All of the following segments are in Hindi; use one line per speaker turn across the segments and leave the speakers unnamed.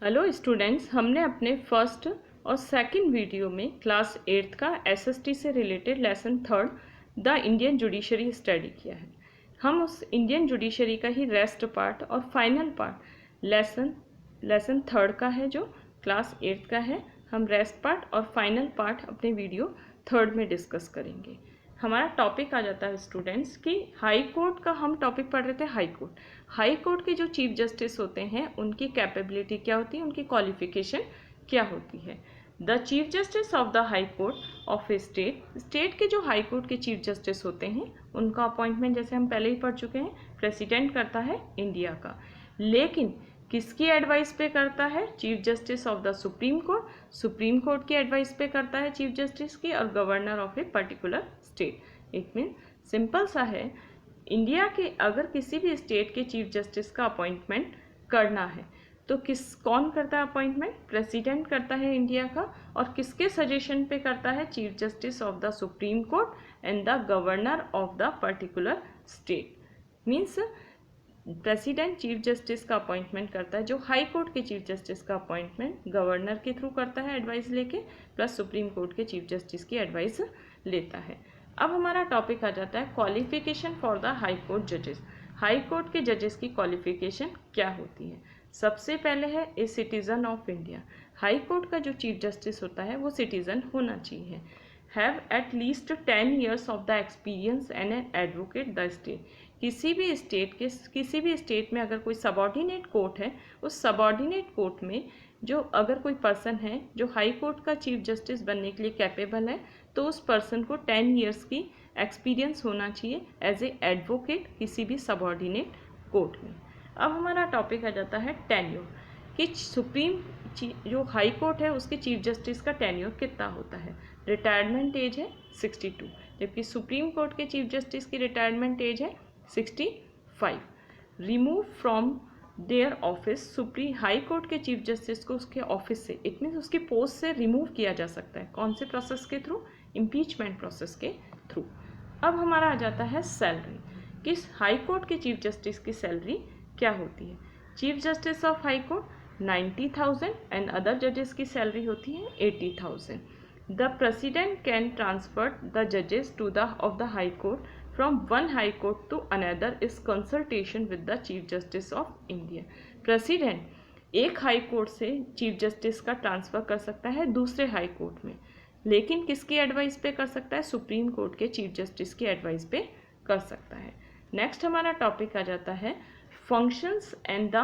हेलो स्टूडेंट्स, हमने अपने फर्स्ट और सेकंड वीडियो में क्लास 8th का एसएसटी से related lesson third the Indian judiciary study किया है। हम उस इंडियन जुडिशरी का ही रेस्ट पार्ट और फाइनल पार्ट लेसन थर्ड का है जो क्लास 8th का है। हम रेस्ट पार्ट और फाइनल पार्ट अपने वीडियो थर्ड में डिस्कस करेंगे। हमारा टॉपिक आ जाता है स्टूडेंट्स कि हाई कोर्ट का हम टॉपिक पढ़ रहे थे। हाई कोर्ट के जो चीफ जस्टिस होते हैं उनकी कैपेबिलिटी क्या होती है, उनकी क्वालिफिकेशन क्या होती है। The chief justice of the high court of A state के जो हाई कोर्ट के चीफ जस्टिस होते हैं उनका अपॉइंटमेंट जैसे हम पहले ही पढ़ चुके हैं, प्रेसिडेंट करता है इंडिया का। लेकिन किसकी एडवाइस पे करता है? Chief justice of the supreme supreme court की एडवाइस पे करता है चीफ जस्टिस की, और governor of a particular state. It mean simple सा है, इंडिया के अगर किसी भी स्टेट के चीफ जस्टिस का अपॉइंटमेंट करना है तो कौन करता है अपॉइंटमेंट? प्रेसिडेंट करता है इंडिया का। और किसके सजेशन पे करता है? Chief justice of the Supreme court and the governor of the particular state. Means president chief justice का अपॉइंटमेंट करता है, जो हाई कोर्ट के चीफ जस्टिस का अपॉइंटमेंट गवर्नर के थ्रू करता है एडवाइस लेके, प्लस सुप्रीम कोर्ट के चीफ जस्टिस की एडवाइस लेता है। अब हमारा टॉपिक आ जाता है qualification for the high court जजेस। हाई कोर्ट के जजेस की क्वालिफिकेशन क्या होती है? सबसे पहले है a citizen of India. High court का जो चीफ जस्टिस होता है वो सिटीजन होना चाहिए। Have at least 10 years of the experience and an advocate the state. किसी भी स्टेट में अगर कोई सबऑर्डिनेट कोर्ट है, उस सबऑर्डिनेट कोर्ट में जो अगर कोई पर्सन है जो हाई कोर्ट का चीफ जस्टिस बनने के लिए कैपेबल है, तो उस पर्सन को 10 years की एक्सपीरियंस होना चाहिए एज ए एडवोकेट किसी भी सबऑर्डिनेट कोर्ट में। अब हमारा टॉपिक आ जाता है टेन्योर, कि जो हाई कोर्ट है उसके चीफ जस्टिस का टेन्योर कितना होता है। रिटायरमेंट एज है 62, जबकि सुप्रीम कोर्ट के चीफ जस्टिस की रिटायरमेंट एज है 65। Remove from their office, high court के चीफ जस्टिस को उसके ऑफिस से, इट मीन्स उसकी पोस्ट से रिमूव किया जा सकता है। कौन से प्रोसेस के थ्रू? इम्पीचमेंट प्रोसेस के थ्रू। अब हमारा आ जाता है सैलरी, कि हाई कोर्ट के चीफ जस्टिस की सैलरी क्या होती है। Chief justice of high court 90,000 and other जजेस की सैलरी होती है 80,000। The president can transfer the जजेस to the of the high court from one high court to another is consultation with the chief justice of India. President एक हाई कोर्ट से चीफ जस्टिस का ट्रांसफ़र कर सकता है दूसरे हाई कोर्ट में, लेकिन किसकी एडवाइस पे कर सकता है? सुप्रीम कोर्ट के चीफ जस्टिस की एडवाइस पे कर सकता है। नेक्स्ट हमारा टॉपिक आ जाता है functions and the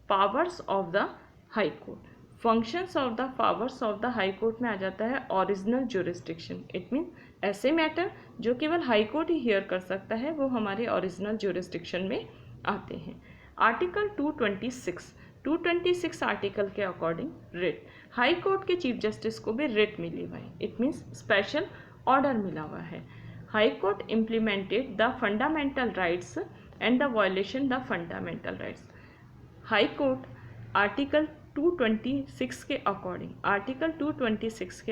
powers of the high court. Functions of the powers of the high court में आ जाता है ओरिजिनल ज्यूरिसडिक्शन। इट मीन ऐसे मैटर जो केवल हाई कोर्ट ही हियर कर सकता है वो हमारे ओरिजिनल ज्यूरिसडिक्शन में आते हैं। आर्टिकल 226 आर्टिकल के अकॉर्डिंग रिट, हाई कोर्ट के चीफ जस्टिस को भी रिट मिली हुआ है। इट मीन्स स्पेशल ऑर्डर मिला हुआ है। High court implemented the fundamental rights and the violation the fundamental rights. High court article 226 के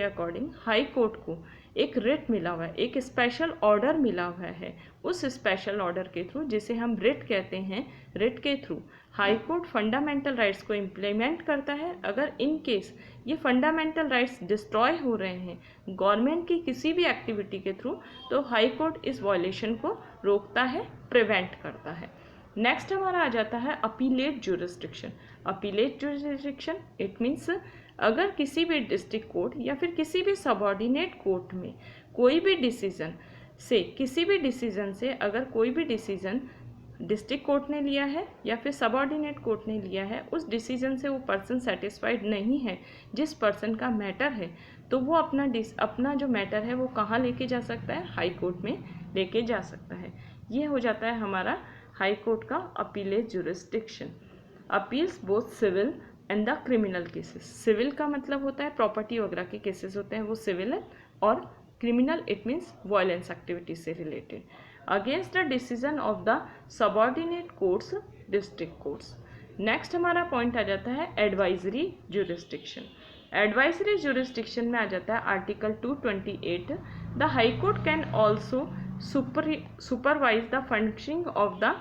अकॉर्डिंग हाई कोर्ट को एक रिट मिला हुआ है, एक स्पेशल ऑर्डर मिला हुआ है। उस स्पेशल ऑर्डर के थ्रू, जिसे हम रिट कहते हैं, रिट के through high court fundamental rights को इम्प्लीमेंट करता है। अगर इन केस ये फंडामेंटल राइट्स डिस्ट्रॉय हो रहे हैं गवर्नमेंट की किसी भी एक्टिविटी के थ्रू, तो हाई कोर्ट इस वायलेशन को रोकता है, प्रिवेंट करता है। नेक्स्ट हमारा आ जाता है appellate jurisdiction. Appellate jurisdiction it means अगर किसी भी डिस्ट्रिक्ट कोर्ट या फिर किसी भी सबऑर्डिनेट कोर्ट में कोई भी डिसीजन से अगर कोई भी डिसीजन डिस्ट्रिक्ट कोर्ट ने लिया है या फिर सबऑर्डिनेट कोर्ट ने लिया है, उस डिसीजन से वो पर्सन सेटिस्फाइड नहीं है जिस पर्सन का मैटर है, तो वो अपना जो मैटर है वो कहाँ लेके जा सकता है? हाई कोर्ट में लेके जा सकता है। ये हो जाता है हमारा हाई कोर्ट का appellate jurisdiction. Appeals both civil and the criminal cases. Civil का मतलब होता है प्रॉपर्टी वगैरह के केसेस होते हैं वो सिविल है, और criminal it means violence activity से related against the decision of the subordinate courts, district courts. Next हमारा पॉइंट आ जाता है एडवाइजरी ज्यूरिसडिक्शन। एडवाइजरी ज्यूरिसडिक्शन में आ जाता है article 228, the high court can also supervise the functioning of the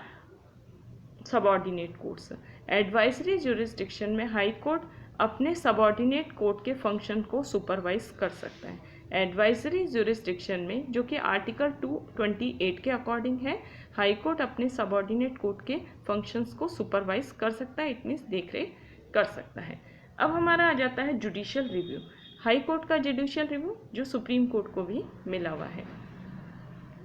subordinate courts. Advisory jurisdiction में हाई कोर्ट अपने सबऑर्डिनेट कोर्ट के फंक्शन को सुपरवाइज कर सकता है। एडवाइजरी ज्यूरिसडिक्शन में, जो कि आर्टिकल 228 के अकॉर्डिंग है, हाई कोर्ट अपने सबऑर्डिनेट कोर्ट के फंक्शंस को सुपरवाइज कर सकता है, इट मीन्स देख रेख कर सकता है। अब हमारा आ जाता है जुडिशियल रिव्यू। हाई कोर्ट का जुडिशियल रिव्यू जो सुप्रीम कोर्ट को भी मिला हुआ है।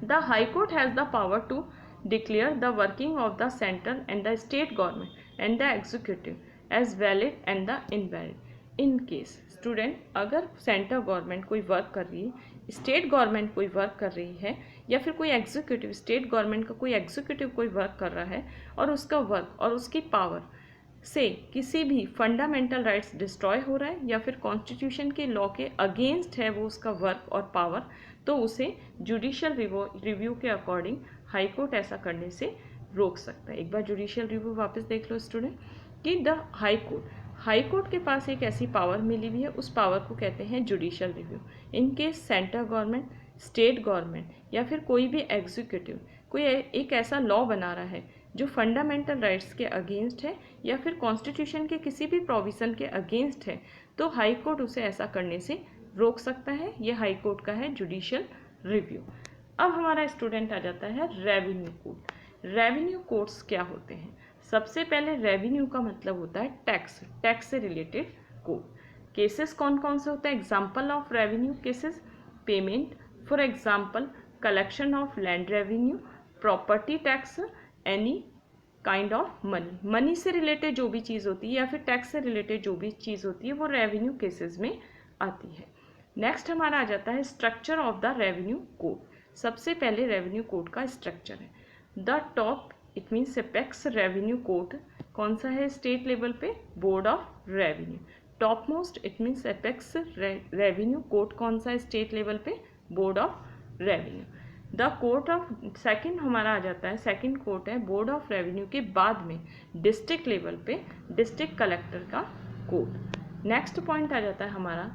The high court has the power to declare the working of the central and the state government and the executive as valid and the invalid in case. Student, अगर सेंट्रल गवर्नमेंट कोई वर्क कर रही है, स्टेट गवर्नमेंट कोई वर्क कर रही है, या फिर कोई एग्जीक्यूटिव, स्टेट गवर्नमेंट का कोई एग्जीक्यूटिव कोई वर्क कर रहा है और उसका वर्क और उसकी पावर से किसी भी फंडामेंटल राइट्स डिस्ट्रॉय हो रहा है या फिर कॉन्स्टिट्यूशन के लॉ के अगेंस्ट है वो उसका वर्क और पावर, तो उसे जुडिशियल रिव्यू के अकॉर्डिंग हाई कोर्ट ऐसा करने से रोक सकता है। एक बार जुडिशियल रिव्यू वापस देख लो स्टूडेंट कि द हाई कोर्ट के पास एक ऐसी पावर मिली हुई है, उस पावर को कहते हैं judicial review. In case central government, state government या फिर कोई भी एग्जीक्यूटिव कोई एक ऐसा लॉ बना रहा है जो फंडामेंटल राइट्स के अगेंस्ट है या फिर कॉन्स्टिट्यूशन के किसी भी प्रोविज़न के अगेंस्ट है, तो हाई कोर्ट उसे ऐसा करने से रोक सकता है। ये हाई कोर्ट का है जुडिशियल रिव्यू। अब हमारा स्टूडेंट आ जाता है रेवेन्यू कोर्ट। रेवेन्यू कोर्ट्स क्या होते हैं? सबसे पहले रेवेन्यू का मतलब होता है टैक्स से रिलेटेड कोर्ट। केसेस कौन कौन से होते हैं? Example of revenue cases, payment, for example collection of land revenue, property tax, any kind of money से रिलेटेड जो भी चीज़ होती है या फिर टैक्स से रिलेटेड जो भी चीज़ होती है वो रेवेन्यू केसेस में आती है। नेक्स्ट हमारा आ जाता है structure of the revenue code. सबसे पहले रेवेन्यू कोड का स्ट्रक्चर है the top, it means apex revenue code कौन सा है स्टेट लेवल पे? Board of revenue. Top most, it means apex revenue code कौन सा है स्टेट लेवल पे? Board of revenue. The court of second हमारा आ जाता है, सेकंड कोर्ट है बोर्ड ऑफ रेवेन्यू के बाद में डिस्ट्रिक्ट लेवल पे डिस्ट्रिक्ट कलेक्टर का कोर्ट। नेक्स्ट पॉइंट आ जाता है हमारा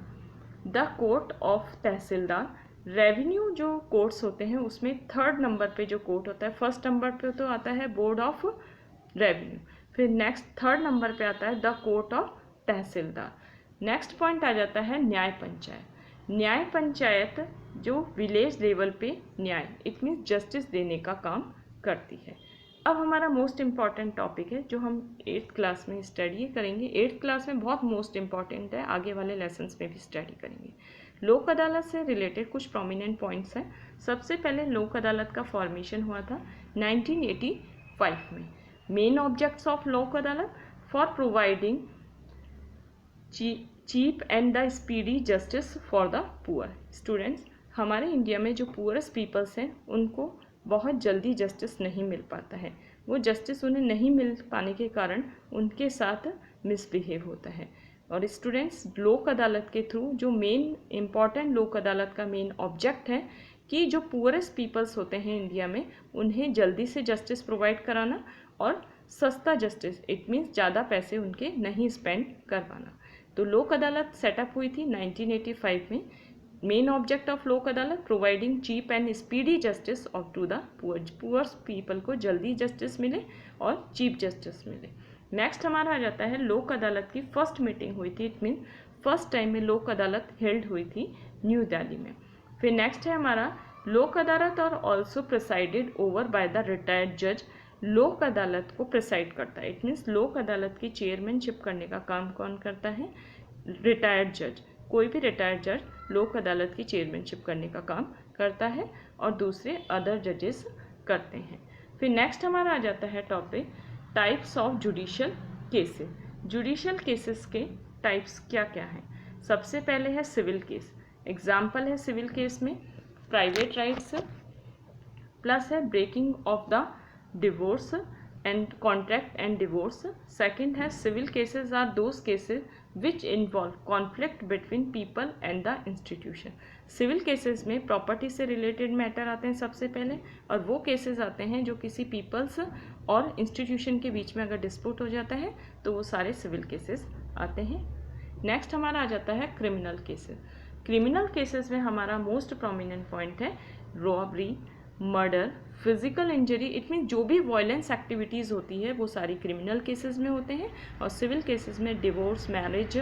the court of tehsildar. Revenue जो कोर्ट्स होते हैं उसमें थर्ड नंबर पे जो कोर्ट होता है, फर्स्ट नंबर पे तो आता है बोर्ड ऑफ रेवेन्यू, फिर नेक्स्ट थर्ड नंबर पे आता है the court of Tahsildar. Next point आ जाता है न्याय पंचायत। न्याय पंचायत जो विलेज लेवल पे न्याय, इट मीन्स जस्टिस देने का काम करती है। अब हमारा मोस्ट इम्पॉर्टेंट टॉपिक है जो हम 8th क्लास में स्टडी करेंगे। 8th क्लास में बहुत मोस्ट इम्पॉर्टेंट है, आगे वाले लेसन्स में भी स्टडी करेंगे। लोक अदालत से रिलेटेड कुछ प्रोमिनेंट पॉइंट्स हैं। सबसे पहले लोक अदालत का फॉर्मेशन हुआ था 1985 में। Main objects of Lok Adalat for providing cheap and the speedy justice for the poor. Students, हमारे इंडिया में जो पुअरेस्ट पीपल्स हैं उनको बहुत जल्दी जस्टिस नहीं मिल पाता है। वो जस्टिस उन्हें नहीं मिल पाने के कारण उनके साथ मिसबिहेव होता है। और स्टूडेंट्स, लोक अदालत के थ्रू जो मेन इम्पॉर्टेंट लोक अदालत का मेन ऑब्जेक्ट है कि जो पुअरेस्ट पीपल्स होते हैं इंडिया में उन्हें जल्दी से जस्टिस प्रोवाइड कराना और सस्ता जस्टिस, इट मीन्स ज़्यादा पैसे उनके नहीं स्पेंड करवाना। तो लोक अदालत सेटअप हुई थी 1985 में। Main object of Lok Adalat providing cheap and speedy justice of to the poor people को जल्दी जस्टिस मिले और चीप जस्टिस मिले। नेक्स्ट हमारा आ जाता है लोक अदालत की फर्स्ट मीटिंग हुई थी, इट मीन फर्स्ट टाइम में लोक अदालत हेल्ड हुई थी न्यू दिल्ली में। फिर नेक्स्ट है हमारा लोक अदालत और also presided over by the retired जज। लोक अदालत को प्रिसाइड करता है, इट मीन्स लोक अदालत की चेयरमैनशिप करने का काम कौन करता है? रिटायर्ड जज। कोई भी रिटायर्ड जज लोक अदालत की चेयरमैनशिप करने का काम करता है और दूसरे अदर जजेस करते हैं। फिर नेक्स्ट हमारा आ जाता है topic types of judicial cases. Judicial cases के टाइप्स क्या क्या हैं? सबसे पहले है सिविल केस। एग्जाम्पल है सिविल केस में प्राइवेट राइट्स प्लस है breaking of the divorce and contract and divorce. Second है civil cases are those cases which involve conflict between people and the institution. Civil cases में प्रॉपर्टी से रिलेटेड मैटर आते हैं सबसे पहले, और वो केसेस आते हैं जो किसी पीपल्स और इंस्टीट्यूशन के बीच में अगर डिस्प्यूट हो जाता है तो वो सारे सिविल केसेस आते हैं। नेक्स्ट हमारा आ जाता है क्रिमिनल केसेस। क्रिमिनल केसेस में हमारा मोस्ट प्रोमिनेंट पॉइंट है robbery, murder, physical injury it mean जो भी वायलेंस एक्टिविटीज़ होती है वो सारी क्रिमिनल केसेस में होते हैं, और सिविल केसेस में डिवोर्स, मैरिज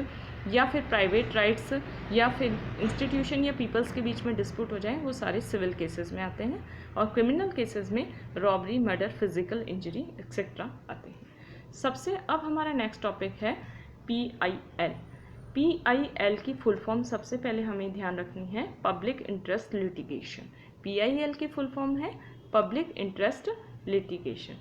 या फिर प्राइवेट राइट्स या फिर इंस्टीट्यूशन या पीपल्स के बीच में डिस्प्यूट हो जाए वो सारे सिविल केसेस में आते हैं, और क्रिमिनल केसेस में robbery, murder, physical injury etcetera आते हैं। सबसे अब हमारा नेक्स्ट टॉपिक है PIL। PIL की फुल फॉर्म सबसे पहले हमें ध्यान रखनी है, पब्लिक इंटरेस्ट लिटिगेशन। PIL की फुल फॉर्म है public interest litigation.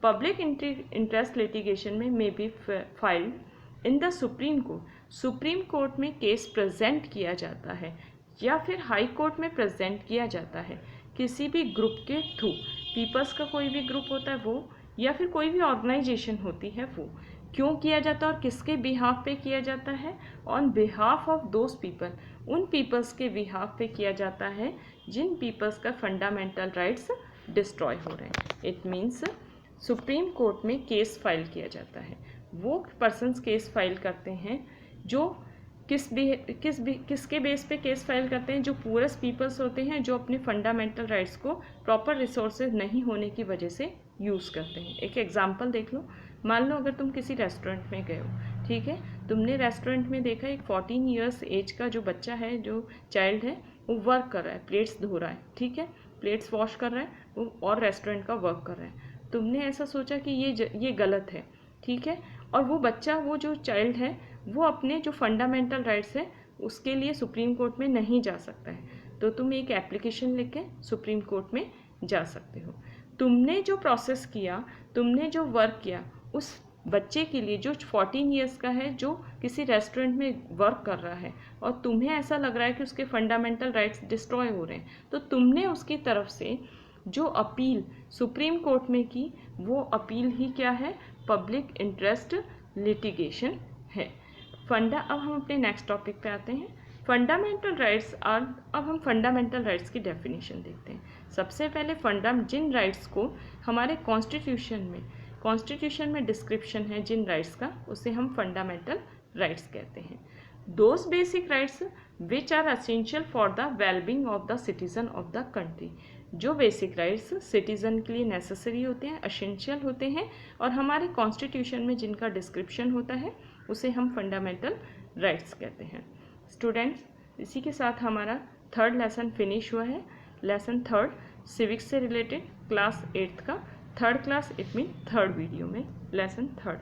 Public interest litigation में may be filed in the Supreme Court. Supreme Court में केस प्रेजेंट किया जाता है या फिर हाई कोर्ट में प्रेजेंट किया जाता है किसी भी ग्रुप के थ्रू, पीपल्स का कोई भी ग्रुप होता है वो, या फिर कोई भी ऑर्गेनाइजेशन होती है वो। क्यों किया जाता है और किसके बिहाफ पे किया जाता है? On behalf of those people, उन पीपल्स के बिहाफ पे किया जाता है जिन पीपल्स का फंडामेंटल राइट्स डिस्ट्रॉय हो रहे हैं। इट मीन्स सुप्रीम कोर्ट में केस फाइल किया जाता है, वो पर्सन्स केस फाइल करते हैं जो किसके बेस पे केस फाइल करते हैं? जो पूरेस्ट पीपल्स होते हैं जो अपने फंडामेंटल राइट्स को प्रॉपर रिसोर्सेज नहीं होने की वजह से यूज़ करते हैं। एक एग्जांपल देख लो, मान लो अगर तुम किसी रेस्टोरेंट में गए हो, ठीक है, तुमने रेस्टोरेंट में देखा एक 14 ईयर्स एज का जो बच्चा है, जो चाइल्ड है, वो वर्क कर रहा है, प्लेट्स धो रहा है, ठीक है, प्लेट्स वॉश कर रहा है वो, और रेस्टोरेंट का वर्क कर रहा है। तुमने ऐसा सोचा कि ये गलत है, ठीक है, और वो बच्चा, वो जो चाइल्ड है, वो अपने जो फंडामेंटल राइट्स है उसके लिए सुप्रीम कोर्ट में नहीं जा सकता है, तो तुम एक एप्लीकेशन लिख के सुप्रीम कोर्ट में जा सकते हो। तुमने जो प्रोसेस किया, तुमने जो वर्क किया, उस बच्चे के लिए जो 14 ईयर्स का है, जो किसी रेस्टोरेंट में वर्क कर रहा है, और तुम्हें ऐसा लग रहा है कि उसके फंडामेंटल राइट्स डिस्ट्रॉय हो रहे हैं, तो तुमने उसकी तरफ से जो अपील सुप्रीम कोर्ट में की, वो अपील ही क्या है? पब्लिक इंटरेस्ट लिटिगेशन है। अब हम अपने नेक्स्ट टॉपिक पे आते हैं, फंडामेंटल राइट्स आर। अब हम फंडामेंटल राइट्स की डेफिनेशन देखते हैं। सबसे पहले जिन राइट्स को हमारे कॉन्स्टिट्यूशन में डिस्क्रिप्शन है जिन राइट्स का, उसे हम फंडामेंटल राइट्स कहते हैं। Those basic rights which are essential for the wellbeing of the citizen of the country. जो बेसिक राइट्स सिटीजन के लिए नेसेसरी होते हैं, एसेंशियल होते हैं, और हमारे कॉन्स्टिट्यूशन में जिनका डिस्क्रिप्शन होता है, उसे हम फंडामेंटल राइट्स कहते हैं। स्टूडेंट्स, इसी के साथ हमारा थर्ड लेसन फिनिश हुआ है। लेसन थर्ड सिविक्स से रिलेटेड क्लास 8th का, third class it mean third video में लेसन थर्ड